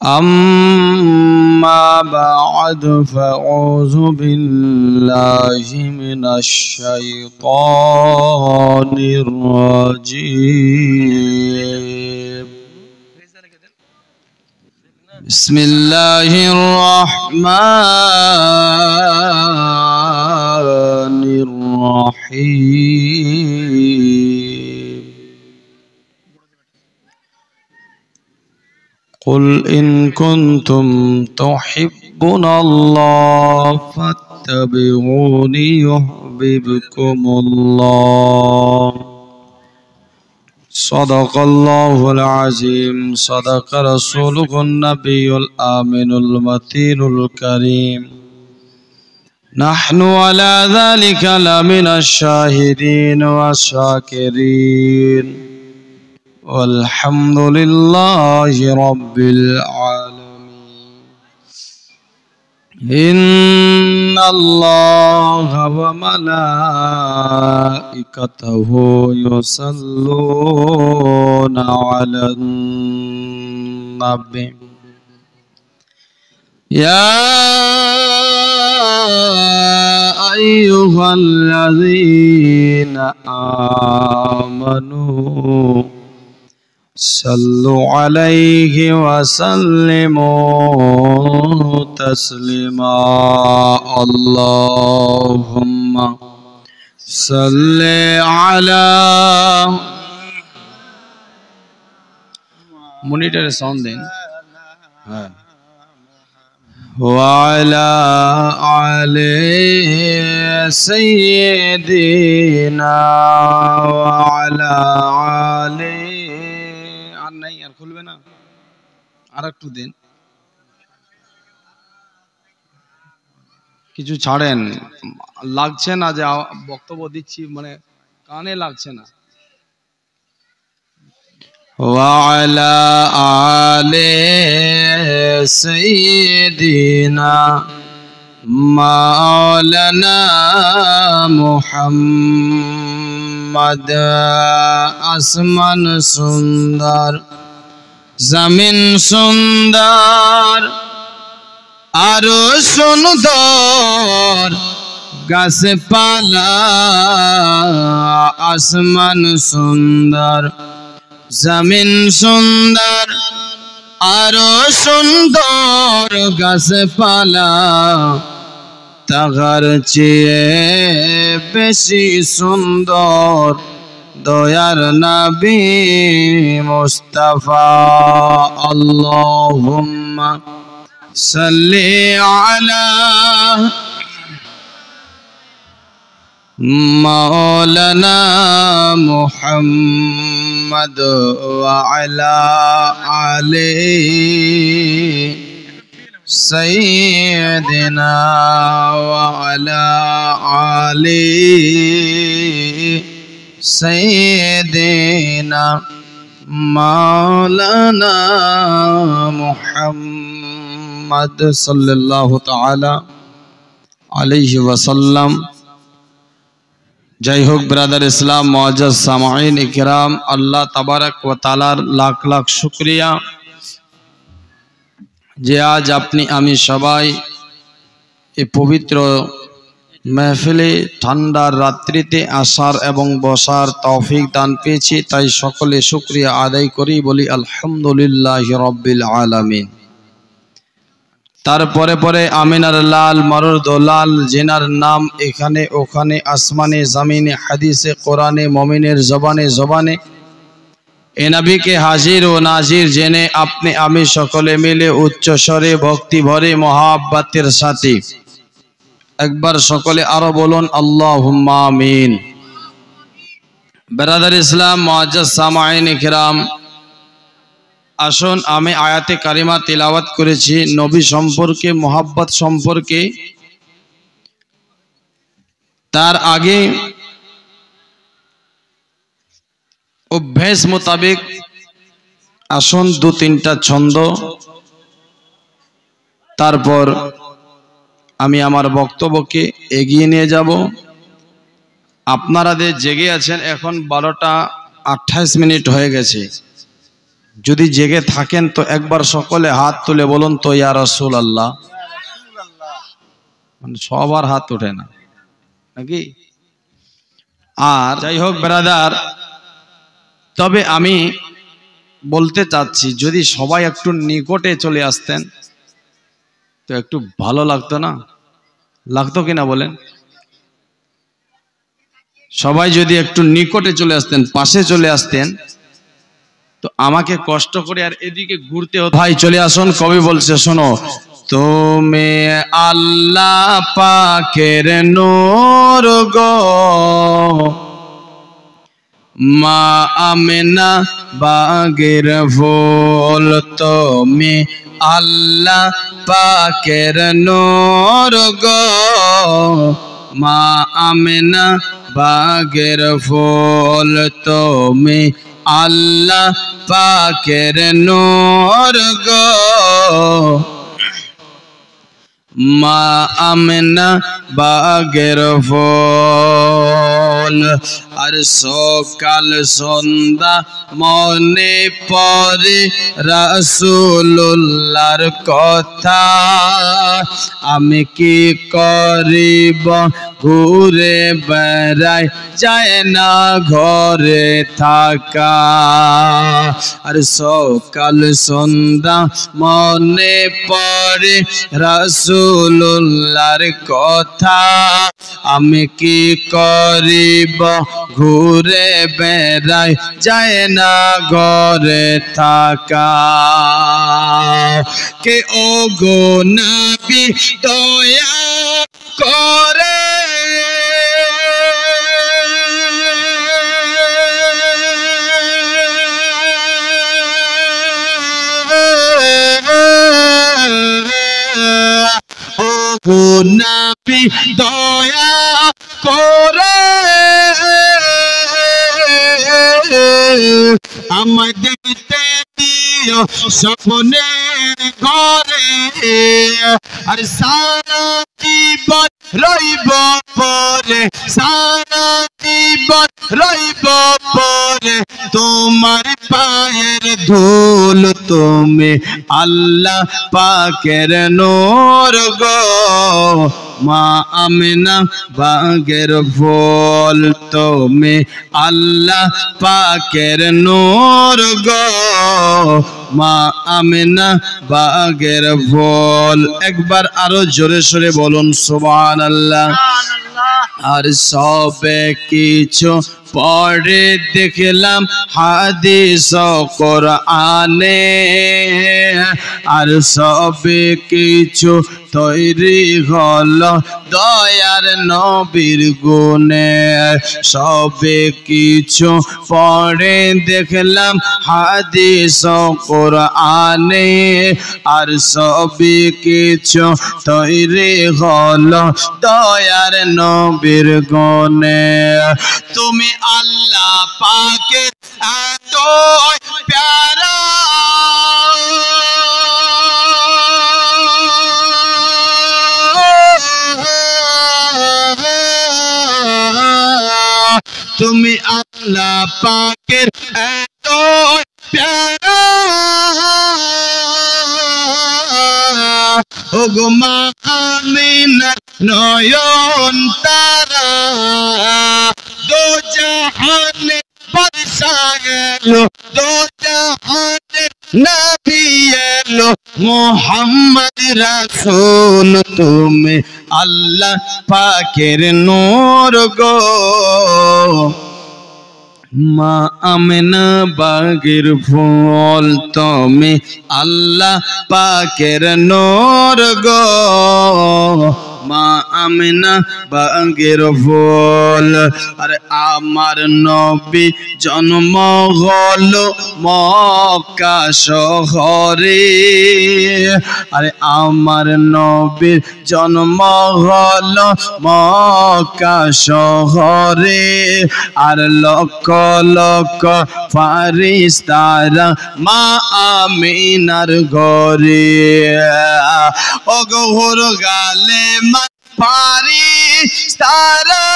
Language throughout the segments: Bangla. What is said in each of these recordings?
أما بعد فأعوذ بالله من الشيطان الرجيم. بسم الله الرحمن الرحيم. قل إن كنتم تحبون الله فاتبعوني يحببكم الله. صدق الله العظيم. صدق رسوله النبي الآمن المتين الكريم. نحن على ذلك لمن الشاهدين والشاكرين والحمد لله رب العالمين. إن الله وملائكته يصلون على النبي يا أيها الذين آمنوا صلوا عليه وسلموا تسليما. اللهم صل على مونيتر ساوند دين وعلى آل سيدنا وعلى آل नहीं यार खुलबे ना আরেকটু দিন কিছু ছাড়েন লাগছে না যে বক্তব্য দিচ্ছি মানে কানে লাগছে না وعلى آل سيدنا مولانا محمد আসমান সুন্দর জমিন সুন্দর আরো সুন্দর গাছপালা আসমান সুন্দর জমিন সুন্দর আরো সুন্দর গাছপালা তাহার চেয়ে বেশি সুন্দর দয়ার নবী মুস্তাফা। আল্লাহুম্মা সাল্লি আলা মাওলানা মুহাম্মদ ওয়া আলা আলি সাইয়্যিদিনা ওয়া আলা আলি سيدنا مولانا محمد صلى الله تعالى عليه وسلم. जय होक ब्रदर इस्लाम मुअज्जज़ सामाईन इकराम, अल्लाह तबारक व ताआलार लाख लाख शुक्रिया जे आज अपनी आमी सबाई ए पवित्र महफिले ঠান্ডার রাত্রিতে আসার এবং বসার তৌফিক দান পেয়েছি, তাই সকলে শুকরিয়া আদায় করি, বলি আলহামদুলিল্লাহি রাব্বিল আলামিন। তারপরে পরে আমিনার লাল মরদ লাল জেনার নাম এখানে ওখানে আসমানে জমিনে হাদিসে কোরআনে মুমিনের জবানে জবানে এ নবীকে হাজির ও নাজির জেনে আপনি আমি সকলে মিলে উচ্চ স্বরে ভক্তি ভরে মহাব্বতের সাথে একবার সকলে আরো বলুন আল্লাহুম্মা আমিন। ব্রাদার ইসলাম মুআজ্জাজ সামাঈন ইকরাম, আসুন আমি আয়াতে কারিমা তিলাওয়াত করেছি নবী সম্পর্কে মোহাব্বত সম্পর্কে, তার আগে অভ্যাস মোতাবেক আসুন দু তিনটা ছন্দ, তারপর আমি আমার বক্তব্যকে এগিয়ে নিয়ে যাব। আপনারা যে জেগে আছেন এখন 12টা 28 মিনিট হয়ে গেছে, যদি জেগে থাকেন তো একবার সকলে হাত তুলে বলুন তো ইয়া রাসূলুল্লাহ। মানে সবার হাত ওঠে না নাকি? আর যাই হোক ব্রাদার, তবে আমি বলতে চাচ্ছি যদি সবাই একটু নিকটে চলে আসতেন তো একটু ভালো লাগতো না? লাগতো কিনা বলেন? সবাই যদি একটু নিকটে চলে আসতেন, পাশে চলে আসতেন, তো আমাকে কষ্ট করে আর এদিকে ঘুরতে হতো। ভাই চলে আসুন, কবি বলছে শোনো, তুমি আল্লাহ পাকের নূর গো, মা আমেনা বাগের ফুল, তুমি আল্লাহ পাকের নূর গো, মা আমেনা বাগের ফুল, তুমি আল্লাহ পাকের নূর গো, মা আমেনা বাগের ফুল। আর সকাল সন্ধ্যা মনে পড়ে রাসূলুল্লাহর কথা, আমি কি করিব ঘুরে বেড়াই, যায় না ঘরে থাকা। আর সকাল সন্ধ্যা মনে পড়ে রাসূলুল্লাহর কথা, আমি কি করিব ঘুরে বেড়াই, যায় না ঘরে থাকা। কে ও গো নবী দয়া করে, ও গো নবী দয়া করে আমায় দেখতে দিও স্বপ্নে ঘরে। আর সারা জীবন রইব পরে, সারা জীবন রইব পরে তোমার পায়ের ধুল, তুমি আল্লাহ পাকের নূর গো, মা আমেনা বাগের ফুল, তুমি আল্লাহ পাকের নূর গো, মা আমেনা বাগের ফুল। একবার আরো জোরে সোরে বলুন সুবহানাল্লাহ। আর সবে কিছু পড়ে দেখলাম হাদিস ও কোরআনে, আর সবে কিছু তৈরি হলো দয়ার নবীর গুণে। সবে কিছু পড়ে দেখলাম হাদিস ও কোরআনে, আর সবে কিছু তৈরি হলো দয়ার নবীর গুণে। তুমি আল্লাহ পাকের এত প্যারা, তুমি আল্লাহ পাকের এত প্যারা, ও গো মা আমিনার নয়ন তারা, দো জাহানে বাদশাহ এলো, দো জাহানে নবী এলো, মুহাম্মদ রাসূল, তুমি আল্লাহ পাকের নূর গো, মা আমেনা বাগের ফুল, তুমি আল্লাহ পাকের নূর গো, মা আমেনা বাগের ফুল। আরে আমার নবী জন্ম হলো মক্কা শহরে, আরে আমার নবীর জন্ম হলো মক্কা শহরে, আর লক্ষ লক্ষ ফারিস্তারা মা আমিনার ঘরে। ও গহর গালে মা ফারিস্তারা,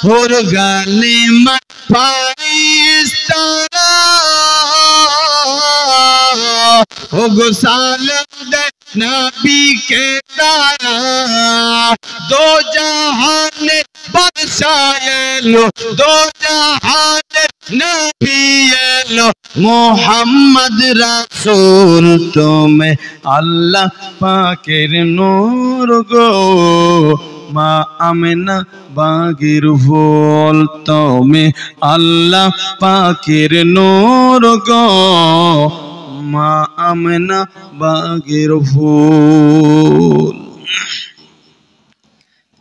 और गनीमत फरिश्तारा ओ गुसालम दे नबी के तारा दो जहान बादशाह लो दो जहान नबी लो मोहम्मद रसूल तुम्हें अल्लाह पाकेर नूर गो मा आमिना बागीर फूल तुम्हें अल्लाह पाकेर नूर गो मा आमिना बागीर फूल।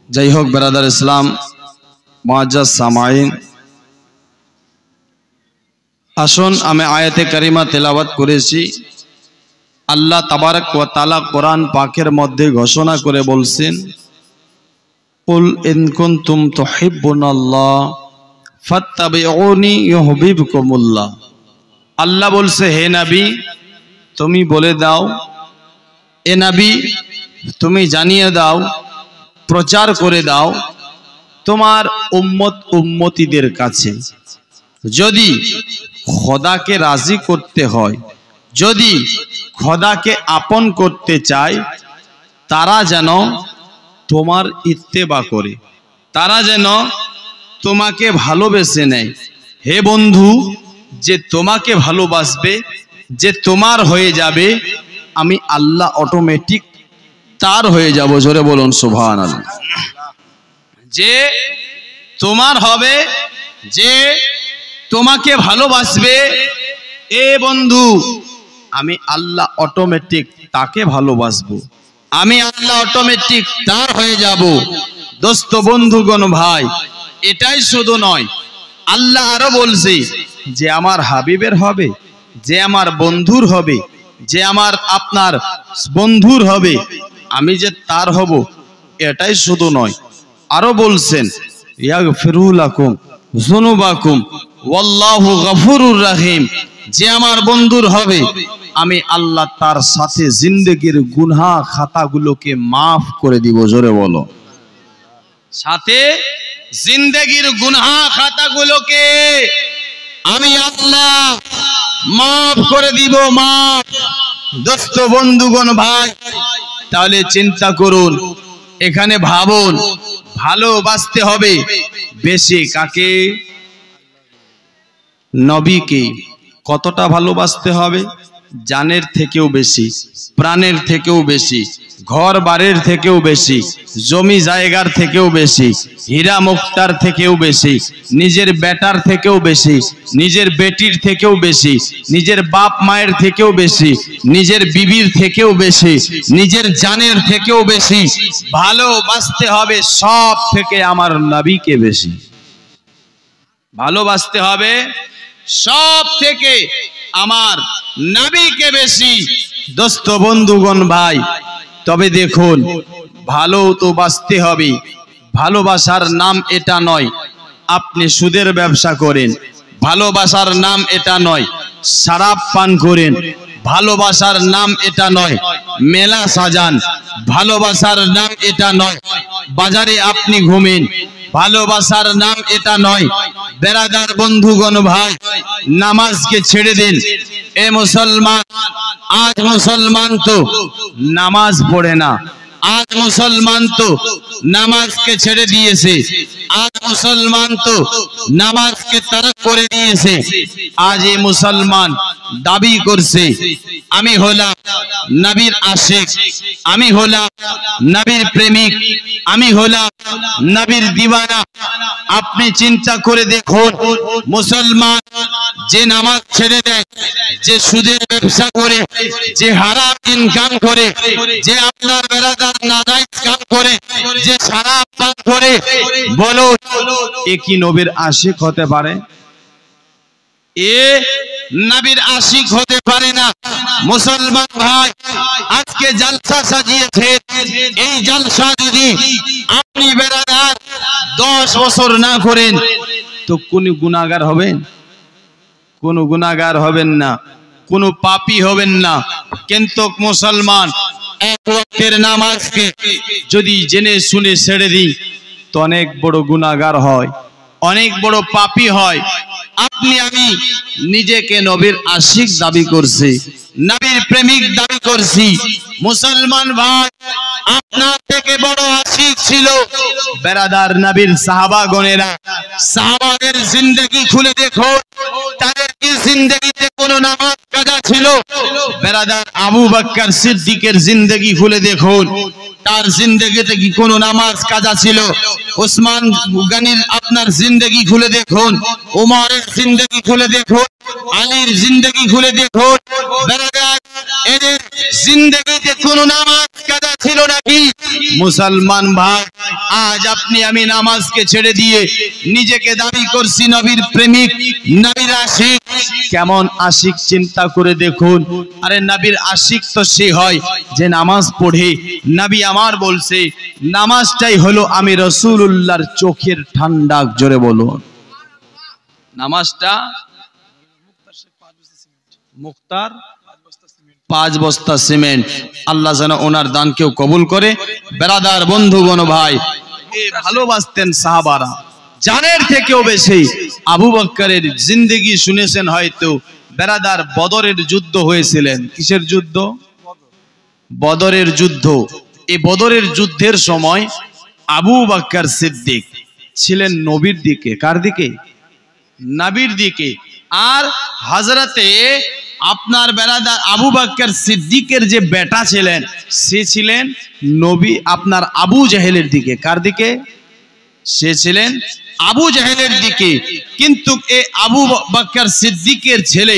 जय होक ब्रादर इस्लाम मुआज्जज सामाईन, আসুন আমি আয়াতে কারিমা তেলাওয়াত করেছি। আল্লাহ তাবারক ওয়া তাআলা কোরআন পাকের মধ্যে ঘোষণা করে বলছেন, কুল ইন কুনতুম তুহিব্বুনাল্লাহ ফাত্তাবিউনি ইউহিব্বুকুমুল্লাহ। আল্লাহ বলছে, হে নবী তুমি বলে দাও, এ নবী তুমি জানিয়ে দাও, প্রচার করে দাও তোমার উম্মত উম্মতিদের কাছে, যদি খোদাকে রাজি করতে হয়, যদি খোদাকে আপন করতে চায়, তারা যেন তোমার ইত্তেবা করে, তারা যেন তোমাকে ভালোবেসে নেয়। হে বন্ধু, যে তোমাকে ভালোবাসবে, যে তোমার হয়ে যাবে, আমি আল্লাহ অটোমেটিক তার হয়ে যাব। জোরে বলুন সুবহানাল্লাহ। যে তোমার হবে, যে তোমাকে ভালোবাসবে, এ বন্ধু আমি আল্লাহ অটোমেটিক তাকে ভালোবাসবো, আমি আল্লাহ অটোমেটিক তার হয়ে যাব। দোস্ত বন্ধুগণ ভাই, এটাই শুধু নয়, আল্লাহ আরো বলছে যে আমার হাবিবের হবে, যে আমার বন্ধুর হবে, যে আমার আপনার বন্ধুর হবে, আমি যে তার হব, এটাই শুধু নয়, আরো বলছেন ইয়াগফিরু লাকুম যুনুবাকুম ওয়াল্লাহু গফুরুর রহিম। যে আমার বন্ধুর হবে, আমি আল্লাহ তার সাথে জিন্দেগির গুনাহ খাতাগুলোকে মাফ করে দিব। জোরে বলো, সাথে জিন্দেগির গুনাহ খাতাগুলোকে আমি আল্লাহ মাফ করে দিব, মাফ। দোস্ত বন্ধুগণ ভাই, তাহলে চিন্তা করুন, এখানে ভাবুন, ভালোবাসতে হবে বেশি কাকে? নবীকে। কতটা ভালোবাসতে হবে? জানের থেকেও বেশি, প্রাণের থেকেও বেশি, ঘর বাড়ির থেকেও বেশি, জমি জায়গার থেকেও বেশি, হীরা মুক্তার থেকেও বেশি, নিজের বেটার থেকেও বেশি, নিজের বেটির থেকেও বেশি, নিজের বাপ মায়ের থেকেও বেশি, নিজের বিবির থেকেও বেশি, নিজের জানের থেকেও বেশি ভালোবাসতে হবে সব থেকে আমার নবীকে বেশি। ভালোবাসতে হবে সব থেকে আমার নবীকে বেশি। দোস্ত বন্ধুগণ ভাই, তবে দেখুন, ভালো তো বাসতে হবে। ভালোবাসার নাম এটা নয় আপনি সুদের ব্যবসা করেন, ভালোবাসার নাম এটা নয় শরাব পান করেন, ভালোবাসার নাম এটা নয় মেলা সাজান, ভালোবাসার নাম এটা নয় বাজারে আপনি ঘুমেন, ভালোবাসার নাম এটা নয়। বেরাদার বন্ধুগণ ভাই, নামাজকে ছেড়ে দিন। এ মুসলমান, আজ মুসলমান তো নামাজ পড়ে না, আজ মুসলমান তো নামাজকে ছেড়ে দিয়েছে, আজ মুসলমান তো নামাজকে তারক করে দিয়েছে। আজ এই মুসলমান দাবি করছে আমি হলাম নবীর আশিক, আমি হলাম নবীর প্রেমিক, আমি হলাম নবীর দিওয়ানা। আপনি চিন্তা করে দেখুন, মুসলমান যে নামাজ ছেড়ে দেয়, যে সুদের ব্যবসা করে, যে হারাম ইনকাম করে, যে আপনার বেরাদার নাজায়েজ কাম করে, যে শরাব পান করে, বলো এ কি নবীর আশিক হতে পারে? এ নবীর আশিক হতে পারে না। মুসলমান ভাই, আজকে জলসা সাজিয়েছে, এই জলসা যদি আপনি বেরাদার 10 বছর না করেন তো কোন গুনাহগার হবেন? কোন গুনাহগার হবেন না, কোন পাপী হবেন না। কিন্তু মুসলমান এক ওয়াক্তের নামাজকে যদি জেনে শুনে ছেড়ে দিই অনেক বড় গুনাহগার হয়, অনেক বড় পাপী হয়। আপনি আমি নিজেকে নবীর আশিক দাবি করছি, নবীর প্রেমিক দাবি করছি। মুসলমান ভাই, আপনার থেকে বড় আশিক ছিল বেরাদার নবীর সাহাবাগণেরা। সাহাবাদের জিন্দেগি খুলে দেখো, তাদের কি জিন্দেগিতে কোনো নামাজ কাজা ছিল? বেরাদার আবু বকর সিদ্দিকের জিন্দেগি খুলে দেখুন, তার জিন্দেগিতে কি কোনো নামাজ কাজা ছিল? ওসমান গনির আপনার জিন্দেগি খুলে দেখুন, উমরের জিন্দেগি খুলে দেখুন, আলীর জিন্দেগি খুলে দেখুন। বেরাদার এদের জিন্দেগিতে কোনো নামাজ কাজা ছিল নাকি? মুসলমান ভাই, আজ আপনি আমি নামাজকে ছেড়ে দিয়ে নিজেকে দাবি করছি নবীর প্রেমিক, নবীর আশিক। কেমন আশিক চিন্তা করে দেখুন। আরে নবীর আশিক তো সে হয় যে নামাজ পড়ে। নবী আমার বলছে নামাজটাই হলো আমি রাসূলুল্লাহর চোখের ঠান্ডা। জোরে বলুন, নামাজটা মুক্তার 5 বস্তা সিমেন্ট। আল্লাহ যেন ওনার দানকেও কবুল করে। বেরাদার বন্ধুগণ ভাই, ভালোবাসতেন সাহাবারা জানের থেকেও বেশি। আবু বকরের জিন্দেগি শুনেছেন হয়তো। বেরাদার বদরের যুদ্ধ হয়েছিলেন। কিসের যুদ্ধ? বদরের যুদ্ধ। এই বদরের যুদ্ধের সময় আবু বকর সিদ্দিক ছিলেন নবীর দিকে। কার দিকে? নবীর দিকে। আর হযরতে আপনার বেরাদার আবু বকর সিদ্দিকের যে বেটা ছিলেন সে ছিলেন নবী আপনার আবু জাহেলের দিকে। কার দিকে? সে ছিলেন আবু জাহেলের দিকে। কিন্তু এই আবু বকর সিদ্দিকের ছেলে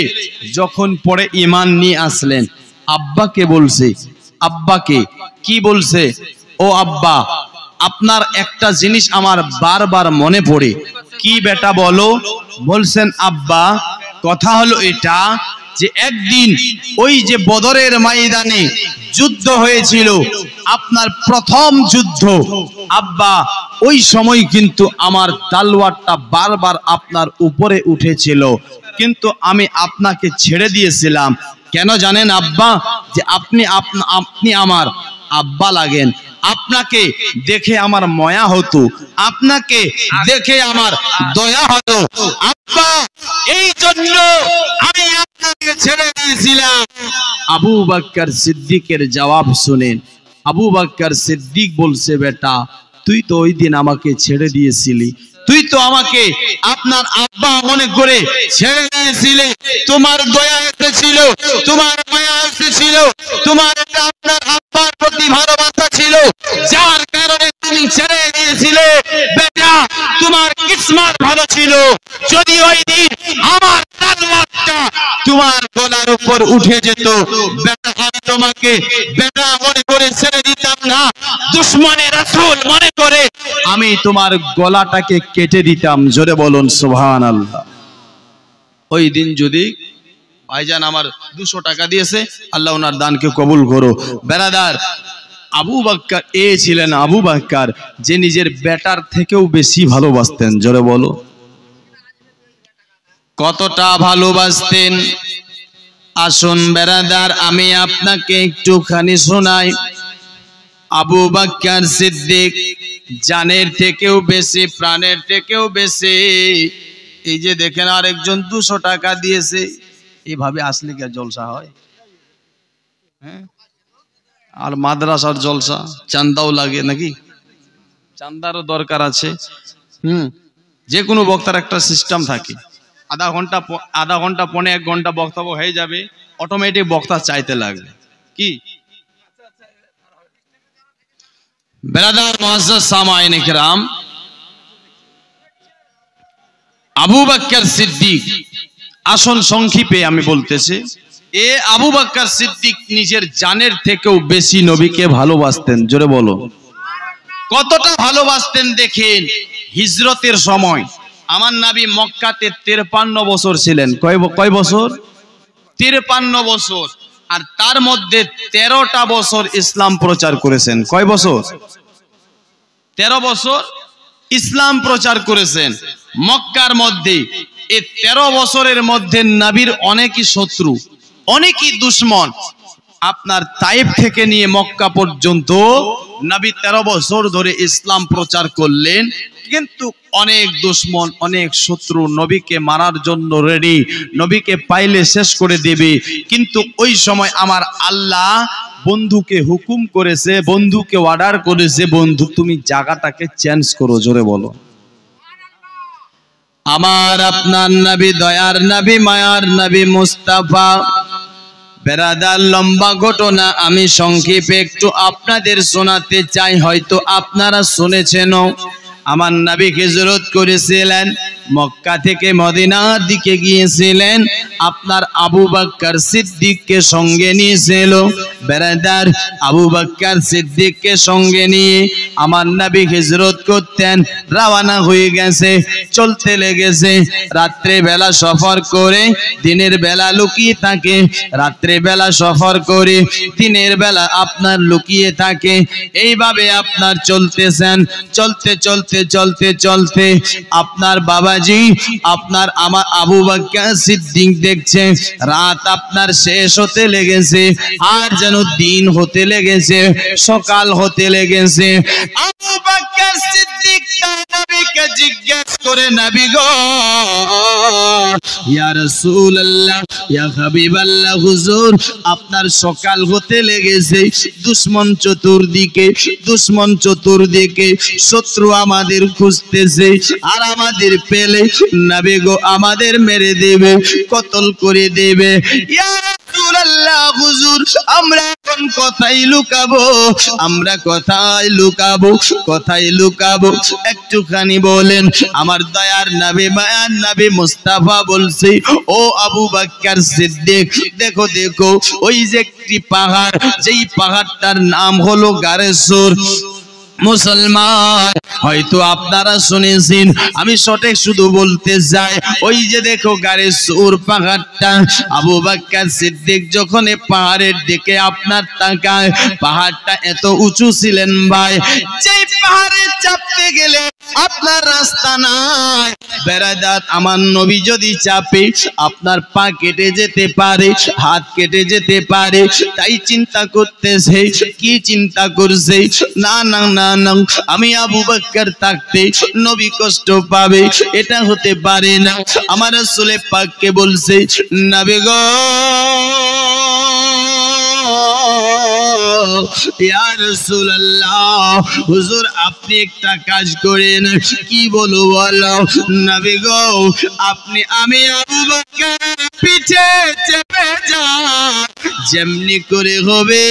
যখন পরে ঈমান নিয়ে আসলেন, আব্বাকে বলছে, আব্বাকে কি বলছে? ও আব্বা, আপনার একটা জিনিস আমার বারবার মনে পড়ে। কি বেটা বলো? বলছেন আব্বা, কথা হলো এটা যে একদিন ওই যে বদরের ময়দানে যুদ্ধ হয়েছিল, আপনার প্রথম যুদ্ধ, আব্বা ওই সময় কিন্তু আমার তলোয়ারটা বারবার আপনার উপরে উঠেছিল, কিন্তু আমি আপনাকে ছেড়ে দিয়েছিলাম। কেন জানেন আব্বা? যে আপনি আমার আব্বা লাগেন। আপনাকে দেখে আমার মায়া হতো, আপনাকে দেখে আমার দয়া হতো আব্বা, এই জন্য আমি আপনাকে ছেড়ে দিয়েছিলাম। আবু বকর সিদ্দিকের জবাব শুনেন। আবু বকর সিদ্দিক বলছে, বেটা তুই তো ওই দিন আমাকে ছেড়ে দিয়েছিলি, তুই তো আমাকে আপনার আব্বা মনে করে ছেড়ে দিয়েছিলে। তোমার দয়া এসেছিল, তোমার মায়া এসেছিল, তোমার আপনার আব্বার প্রতি ভালোবাসা ছিল, যার কারণে তুমি ছেড়ে দিয়েছিলে। বেটা তোমার কিসমত ভালো ছিল, যদি ওই দিন আমার তলোয়ারটা তোমার গলার উপর উঠে যেত, বেটা আমি তোমাকে বেটা মনে করে ছেড়ে দিতাম না, দুশমনের রাসূল মনে করে আমি তোমার গলাটাকে কেটে দিতাম। জোরে বলুন সুবহানাল্লাহ। ওই দিন যদি ভাইজান আমার 200 টাকা দিয়েছে, আল্লাহ ওনার দানকে কবুল করো। বেরাদার আবু বকর ছিলেন আবু বকর যে নিজের বেটার থেকেও বেশি ভালোবাসতেন। জোরে বলো, কতটা ভালোবাসতেন? আসুন বেরাদার আমি আপনাকে একটুখানি শোনাই। আবু বকর সিদ্দিক জানের থেকেও বেশি, প্রাণের থেকেও বেশি। এই যে দেখেন আরেকজন 200 টাকা দিয়েছে, এইভাবে আসলে কি জলসা হয়? হ্যাঁ, আর মাদ্রাসার জলসা চান্দাও লাগে নাকি? চান্দারও দরকার আছে। যে কোনো বক্তার একটা সিস্টেম থাকে। আধা ঘন্টা পৌনে 1 ঘন্টা বক্তব্য হয়ে যাবে, অটোমেটিক বক্তা চাইতে লাগবে। কি বেরাদার মুআজ্জাজ সামাঈন কিরাম, আবু বকর সিদ্দিক, আসল সংক্ষেপে আমি বলতেছি, আবু বকর সিদ্দিক নিজের জানের থেকেও বেশি নবীকে ভালোবাসতেন। জোরে বলো, কতটা ভালোবাসতেন দেখেন। হিজরতের সময় আমার নবী মক্কাতে 53 বছর ছিলেন। কয় বছর? 53 বছর। আর তার মধ্যে 13টা বছর ইসলাম প্রচার করেছেন। কয় বছর? 13 বছর ইসলাম প্রচার করেছেন মক্কার মধ্যে। এই 13 বছরের মধ্যে নবীর অনেকই শত্রু, অনেকই দুশমন। আপনার তাইফ থেকে নিয়ে মক্কা পর্যন্ত নবী 13 বছর ধরে ইসলাম প্রচার করলেন, কিন্তু অনেক দুশমন, অনেক শত্রু নবীকে মারার জন্য রেডি, নবীকে পাইলে শেষ করে দেবে। কিন্তু ওই সময় আমার আল্লাহ বন্ধুকে হুকুম করেছে, বন্ধুকে অর্ডার করেছে, বন্ধু তুমি জায়গাটাকে চেঞ্জ করো। জোরে বলো। আমার আপনার নবী, দয়ার নবী, মায়ার নবী মুস্তাফা। বেরাদার, লম্বা ঘটনা আমি সংক্ষেপে একটু আপনাদের শোনাতে চাই, হয়তো আপনারা শুনেছেন। আমার নবী হিজরত করেছিলেন, মক্কা থেকে মদিনার দিকে গিয়েছিলেন, আপনার আবু বকর সিদ্দিককে সঙ্গে নিয়েছিল। বেরাদার, আবু বকর সিদ্দিককে সঙ্গে নিয়ে আমার নবী হিজরত করতেন, রওনা হয়ে গেছে, চলতে লেগেছে। রাত্রে বেলা সফর করে দিনের বেলা লুকিয়ে থাকে, রাত্রে বেলা সফর করে দিনের বেলা আপনার লুকিয়ে থাকে। এইভাবে আপনার চলতেছেন, চলতে চলতে চলতে চলতে আপনার বাবাজি, আপনার আমার আবু বকর সিদ্দিক দেখছে রাত আপনার শেষ হতে লেগেছে, আর যেন দিন হতে লেগেছে, সকাল হতে লেগেছে। আবু বকর সিদ্দিক তার নবীকে জিজ্ঞেস করে, নবী গো, ইয়া রাসূলুল্লাহ, ইয়া হাবিবাল্লাহ, হুজুর আপনার সকাল হতে লেগেছে, দুশমন চতুর্দিকে, দুশমন চতুর্দিকে, শত্রু আমাদের খুঁজতেছে, আর আমাদের পেলে নবী গো আমাদের মেরে দেবে, কতল করে দেবে। ইয়া রাসূলুল্লাহ, হুজুর আমরা এখন কোথায় লুকাবো, আমরা কোথায় লুকাবো, কোথায় লুকাবো, একটুখানি বলেন। আমার দয়ার নবী, মায়ার নবী মুস্তাফা বলছে, ও আবু বকর সিদ্দিক, দেখো দেখো ওই যে একটি পাহাড়, যেই পাহাড়টার নাম হলো গারে সূর। মুসলমান, হয়তো আপনারা শুনেছেন, আমি সঠিক শুধু বলতে যাই, ওই যে দেখো গারে সূর পাহাড়টা। আবু বকর সিদ্দিক যখন এই পাহাড়ের দিকে আপনার তাকায়, পাহাড়টা এত উঁচু ছিলেন ভাই, যেই পাহাড়ে চাপতে গেলে আপনার রাস্তা নাই। বেরাদাত, আমার নবী যদি চাপে আপনার পা কেটে যেতে পারে, হাত কেটে যেতে পারে। তাই চিন্তা করতেছে, কি চিন্তা করছে, না না না না, আমি আবু বকর থাকতে নবী কষ্ট পাবে, এটা হতে পারে না। আমার রাসূল পাককে বলছে, নবী গো, ইয়া রাসূলুল্লাহ, হুজুর আপনি একটা কাজ করেন। কি বলো বলো। নবী গো, আপনি আমি আবু বকর পিঠে চেপে যান, যেমনি করে হবে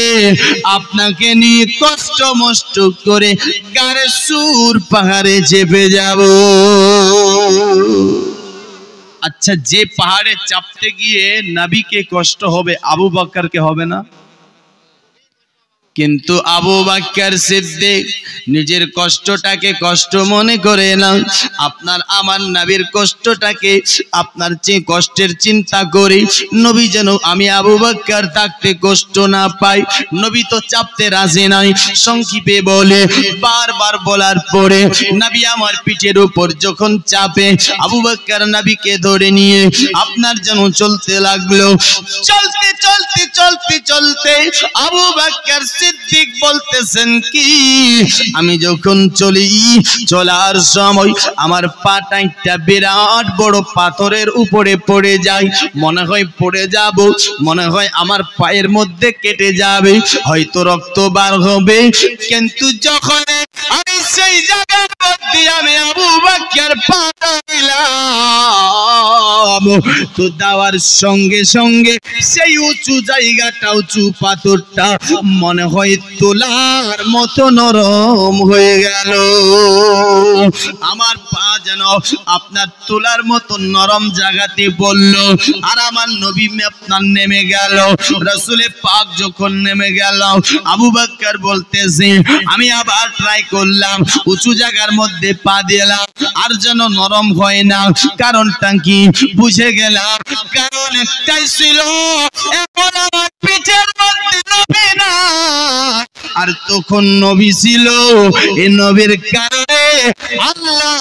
আপনাকে নিয়ে কষ্ট মষ্ট করে গারে সূর পাহাড়ে চেপে যাব। আচ্ছা, যে পাহাড়ে চাপতে গিয়ে নবীকে কষ্ট হবে, আবু বকরকে হবে না? কিন্তু আবু বকর সিদ্দিক নিজের কষ্টটাকে কষ্ট মনে করে না, আপনার আমার নবীর কষ্টটাকে আপনার চেয়ে কষ্টের চিন্তা করি, নবী যেন আমি আবু বকর থাকতে কষ্ট না পাই। নবী তো চাপতে রাজি নাই। সংক্ষেপে বলে, বারবার বলার পরে নবী আমার পিঠের উপর যখন চাপে, আবু বকর নবীকে ধরে নিয়ে আপনার যেন চলতে লাগলো। চলতে চলতে চলতে চলতে আবু বকর সিদ্দিক বলতেছেন কি, আমি যখন চলি, চলার সময় আমার পাটা একটা বিরাট বড় পাথরের উপরে পড়ে যায়, মনে হয় পড়ে যাব, মনে হয় আমার পায়ের মধ্যে কেটে যাবে, হয়তো রক্ত বার হবে। কিন্তু যখন আমি সেই জায়গার মধ্যে আমি আবু বকর পা দিলাম, তো দেওয়ার সঙ্গে সঙ্গে সেই উঁচু জায়গাটা, উঁচু পাথরটা মনে হয় তোলার মতো নরম হয়ে গেল। আমার পা যেন আপনার তোলার মতো নরম জায়গাতে পড়ল, আর আমার নবী আপনার নেমে গেল। রাসূল পাক যখন নেমে গেল, আবু বকর বলতেছে, আমি আবার ট্রাই করলাম, উঁচু জায়গার মধ্যে পা দিলাম, আর যেন নরম হয় না। কারণটা কি বুঝে গেলাম, কারণ একটাই ছিল, এখন আমার পিঠের মধ্যে নবী না, আর তখন নবী ছিল। এই নবীর কারণে আল্লাহ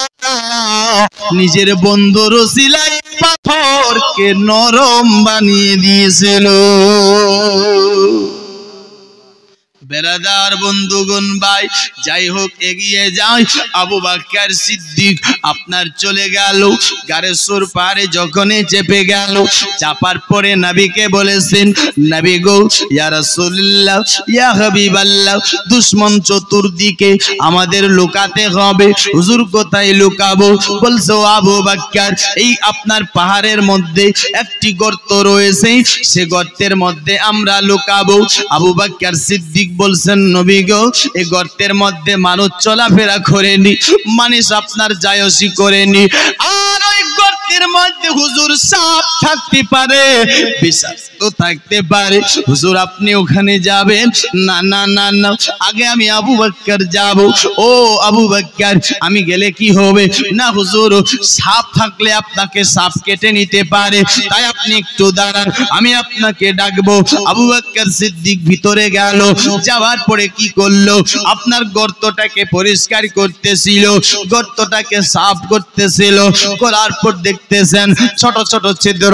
নিজের বন্ধুর ওসিলায় পাথরকে নরম বানিয়ে দিয়েছিল। বেরাদার বন্ধুগণ ভাই, যাই হোক এগিয়ে যাই। আবু বকর সিদ্দিক আপনার চলে গেল গারে সুর পারে, যখনই চেপে গেল, চাপার পরে নবীকে বলেছেন, নবী গো, ইয়া রাসূলুল্লাহ, ইয়া হাবিবাল্লাহ, দুশমন চতুর্দিকে, আমাদের লুকাতে হবে। হুজুর কোথায় লুকাবো? বলছো আবু বকর, এই আপনার পাহাড়ের মধ্যে একটি গর্ত রয়েছে, সে গর্তের মধ্যে আমরা লুকাবো। আবু বকর সিদ্দিক বলছেন, নবী গো, এই গর্তের মধ্যে মানুষ চলাফেরা করেনি, মানুষ আপনার জায়সি করেনি, আর ওই গর্তের মধ্যে হুজুর সাপ থাকতে পারে, বিষাক্ত থাকতে পারে। হুজুর আপনি ওখানে যাবেন? না না না না, আগে আমি আবু বকর যাব। ও আবু বকর, আমি গেলে কি হবে? না হুজুর, সাপ থাকলে আপনাকে সাপ কেটে নিতে পারে, তাই আপনি একটু দাঁড়ান, আমি আপনাকে ডাকবো। আবু বকর সিদ্দিক ভিতরে গেল, যাওয়ার পরে কি করলো? আপনার গর্তটাকে পরিষ্কার করতেছিল, গর্তটাকে সাফ করতেছিল, করার পর দেখতেছেন ছোট ছোট ছিদ্র,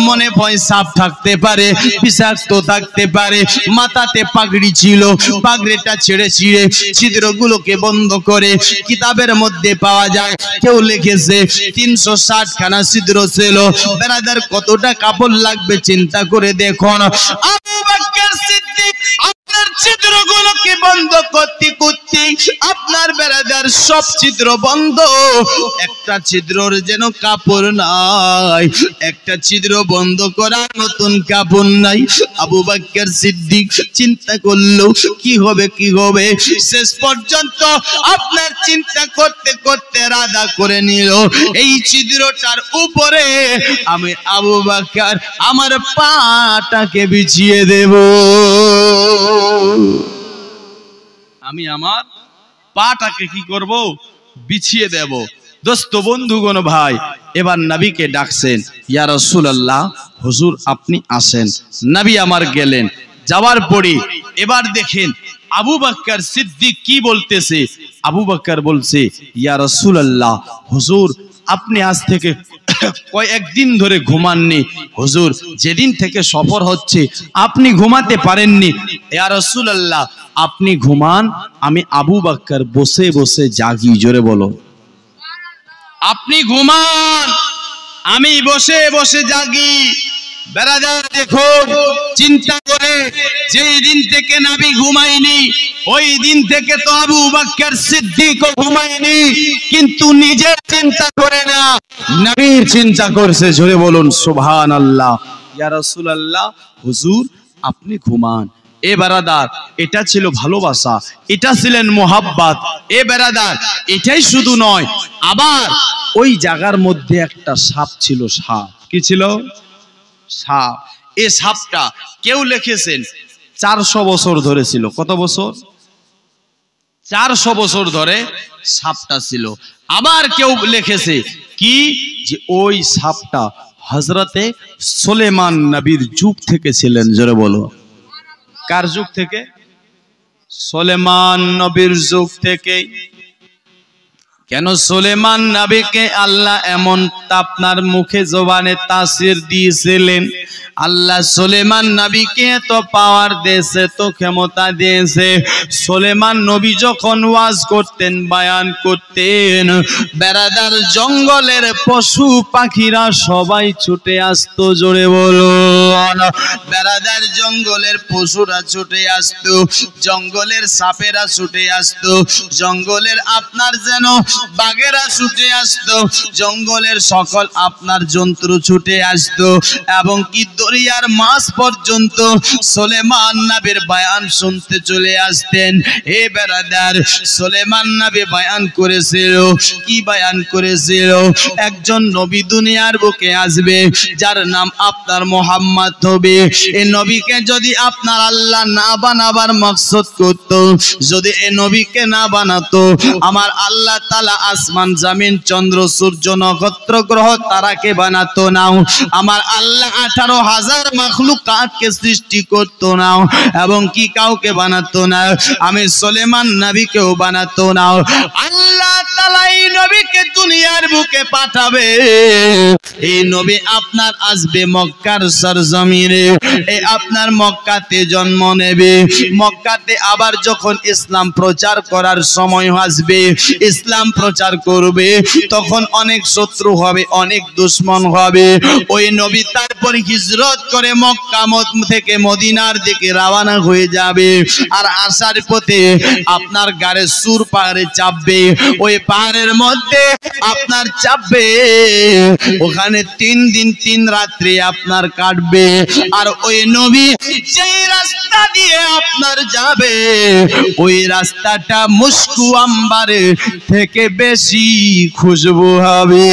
মনে ভয় সাপ থাকতে পারে, বিষাক্ত থাকতে পারে। মাথাতে পাগড়ি ছিল, পাগড়িটা ছেড়ে ছিঁড়ে ছিদ্রগুলোকে বন্ধ করে কিতাবের মধ্যে পাওয়া যায়, কেউ লিখেছে 360 খানা ছিদ্র ছিল। বেরাদার কতটা কাপড় লাগবে চিন্তা করে দেখুন। আবু বকর সিদ্দিক আপনার ছিদ্রগুলোকে বন্ধ করতে করতে আপনার বেরাদার সব ছিদ্র বন্ধ, একটা ছিদ্রর যেন কাপড় নাই, একটা ছিদ্র বন্ধ করার নতুন কাপড় নাই। আবু বকর সিদ্দিক চিন্তা করলো কি হবে কি হবে, শেষ পর্যন্ত আপনার চিন্তা করতে করতে রাদা করে নিল, এই ছিদ্রটার উপরে আমি আবু বকর আমার পাটাকে বিছিয়ে দেব, আমি আমার পাটাকে কি করব? বিছিয়ে দেব। দোস্ত বন্ধুগণ ভাই, এবার নবীকে ডাকছেন, ইয়া রাসূলুল্লাহ, হুজুর আপনি আসেন। নবী আমার গেলেন, যাওয়ার পরে এবার দেখেন আবু বকর সিদ্দিক কি বলতেছে। আবু বকর বলছে, ইয়া রাসূলুল্লাহ, হুজুর আপনি আজ থেকে কয়েকদিন ধরে ঘুমাননি, হুজুর যেদিন থেকে সফর হচ্ছে আপনি ঘুমাতে পারেননি, ইয়া রাসূলুল্লাহ আপনি ঘুমান, আমি আবু বকর বসে বসে জাগি। জোরে বলো, আপনি ঘুমান, আমি বসে বসে জাগি। বেরাদার দেখুন, চিন্তা করে, যেই দিন থেকে নবী ঘুমায়নি ওই দিন থেকে তো আবু বকর সিদ্দিকও ঘুমায়নি, কিন্তু নিজের চিন্তা করে না, নবীর চিন্তা করছে। জোরে বলুন সুবহানাল্লাহ। ইয়া রাসূলুল্লাহ, হুজুর আপনি ঘুমান। এ বেরাদার, এটা ছিল ভালোবাসা, এটা ছিলেন মোহাব্বত। এ বেরাদার, এটাই শুধু নয়, আবার ওই জায়গার মধ্যে একটা সাপ ছিল। সাপ কি ছিল? সাপ। এই সাপটা কেউ লিখেছেন 400 বছর ধরে ছিল। কত বছর? 400 বছর ধরে সাপটা ছিল। আবার কেউ লিখেছে কি, যে ওই সাপটা হযরতে সুলেমান নবীর যুগ থেকে ছিলেন। জোরে বলো, কার যুগ থেকে? সুলেমান নবীর যুগ থেকে। কেন? সুলেমান নবীকে আল্লাহ এমন আপনার মুখে জবানে তাসির দিয়েছিলেন, আল্লাহ সুলেমান নবীকে তো পাওয়ার দিয়েছে, তো ক্ষমতা দিয়েছে। সুলেমান নবী যখন ওয়াজ করতেন, বয়ান করতেন, বেরাদার জঙ্গলের পশু পাখিরা সবাই ছুটে আসতো। জোরে বলো, বেরাদার জঙ্গলের পশুরা ছুটে আসতো, জঙ্গলের সাপেরা ছুটে আসতো, জঙ্গলের আপনার যেন বাঘেরা ছুটে আসতো, জঙ্গলের সকল আপনার জন্তু ছুটে আসতো, এবং কি দরিয়ার মাছ পর্যন্ত সুলেমান নবীর বয়ান শুনতে চলে আসতেন। হে বেরাদার, সুলেমান নবী বয়ান করেছিল। কি বয়ান করেছিল? একজন নবী দুনিয়ার বুকে আসবে, যার নাম আপনার মুহাম্মদ হবে। এই নবীকে যদি আপনার আল্লাহ না বানাবার মাকসদ করত, যদি এই নবীকে না বানাতো, আমার আল্লাহ তাআলা আসমান জমিন চন্দ্র সূর্য নক্ষত্র গ্রহ তারাকে বানাতো না, আমার আল্লাহ 18,000 মাখলুকাতকে সৃষ্টি করতো না, এবং কি কাউকে বানাতো না, আমি সুলেমান নবীকেও বানাতো না। আল্লাহ তাআলা এই নবীকে দুনিয়ার বুকে পাঠাবে। এই নবী আপনার আসবে মক্কার সরজমিনে, এই আপনার মক্কাতে জন্ম নেবে। মক্কাতে আবার যখন ইসলাম প্রচার করার সময় আসবে, ইসলাম প্রচার করবে, তখন অনেক শত্রু হবে, অনেক দুশমন হবে। ওই নবী তারপর হিজরত করে মক্কা থেকে মদিনার দিকে রওনা হয়ে যাবে। আর আসার পথে আপনার গাড়ে সুর পাহাড়ে চাপবে। ওই পাহাড়ের মধ্যে আপনার চাপবে, ওখানে 3 দিন 3 রাত্রি আপনার কাটবে। আর ওই নবী যেই রাস্তা দিয়ে আপনার যাবে, ওই রাস্তাটা মুস্কু আম্বারে থেকে বেশি খুশবু হবে।